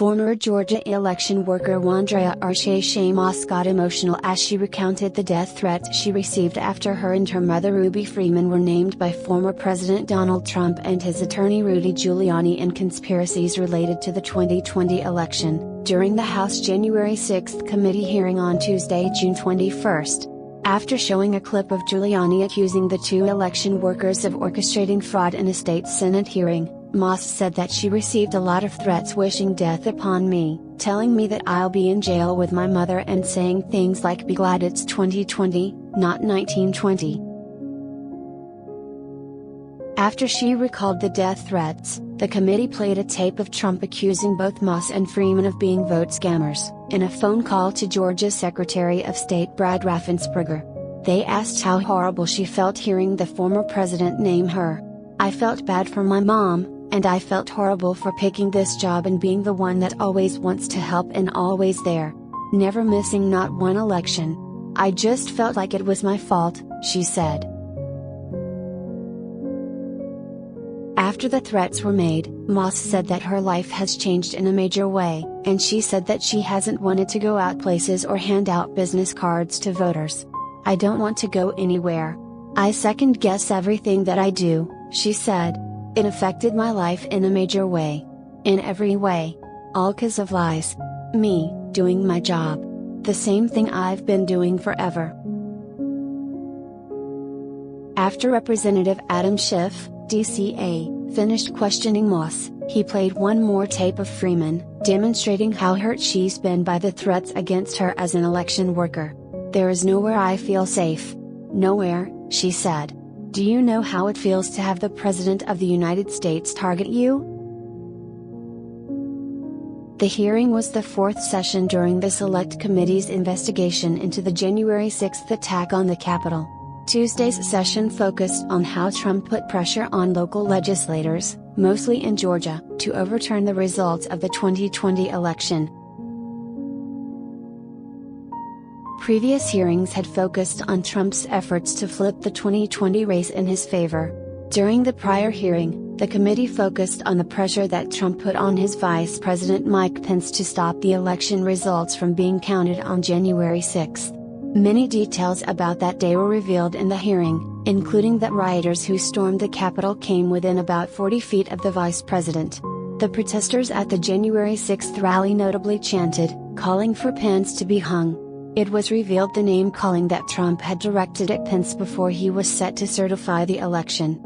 Former Georgia election worker Wandrea ArShaye Moss got emotional as she recounted the death threats she received after her and her mother Ruby Freeman were named by former President Donald Trump and his attorney Rudy Giuliani in conspiracies related to the 2020 election, during the House January 6 committee hearing on Tuesday, June 21. After showing a clip of Giuliani accusing the two election workers of orchestrating fraud in a state Senate hearing, Moss said that she received a lot of threats wishing death upon me, telling me that I'll be in jail with my mother and saying things like "be glad it's 2020, not 1920. After she recalled the death threats, the committee played a tape of Trump accusing both Moss and Freeman of being vote scammers, in a phone call to Georgia's Secretary of State Brad Raffensperger. They asked how horrible she felt hearing the former president name her. "I felt bad for my mom, and I felt horrible for picking this job and being the one that always wants to help and always there. Never missing not one election. I just felt like it was my fault," she said. After the threats were made, Moss said that her life has changed in a major way, and she said that she hasn't wanted to go out places or hand out business cards to voters. "I don't want to go anywhere. I second guess everything that I do," she said. "It affected my life in a major way. In every way. All 'cause of lies. Me, doing my job. The same thing I've been doing forever." After Representative Adam Schiff, DCA, finished questioning Moss, he played one more tape of Freeman, demonstrating how hurt she's been by the threats against her as an election worker. "There is nowhere I feel safe. Nowhere," she said. "Do you know how it feels to have the President of the United States target you?" The hearing was the fourth session during the Select Committee's investigation into the January 6 attack on the Capitol. Tuesday's session focused on how Trump put pressure on local legislators, mostly in Georgia, to overturn the results of the 2020 election. Previous hearings had focused on Trump's efforts to flip the 2020 race in his favor. During the prior hearing, the committee focused on the pressure that Trump put on his Vice President Mike Pence to stop the election results from being counted on January 6. Many details about that day were revealed in the hearing, including that rioters who stormed the Capitol came within about 40 feet of the vice president. The protesters at the January 6 rally notably chanted, calling for Pence to be hung. It was revealed the name-calling that Trump had directed at Pence before he was set to certify the election.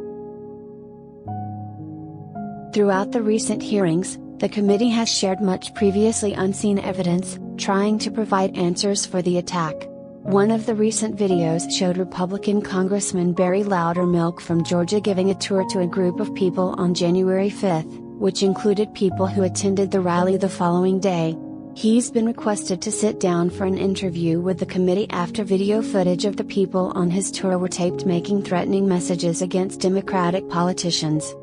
Throughout the recent hearings, the committee has shared much previously unseen evidence, trying to provide answers for the attack. One of the recent videos showed Republican Congressman Barry Loudermilk from Georgia giving a tour to a group of people on January 5, which included people who attended the rally the following day. He's been requested to sit down for an interview with the committee after video footage of the people on his tour were taped making threatening messages against Democratic politicians.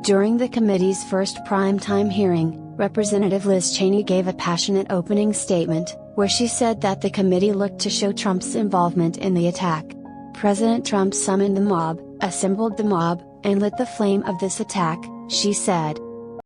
During the committee's first primetime hearing, Representative Liz Cheney gave a passionate opening statement, where she said that the committee looked to show Trump's involvement in the attack. "President Trump summoned the mob, assembled the mob, and lit the flame of this attack," she said.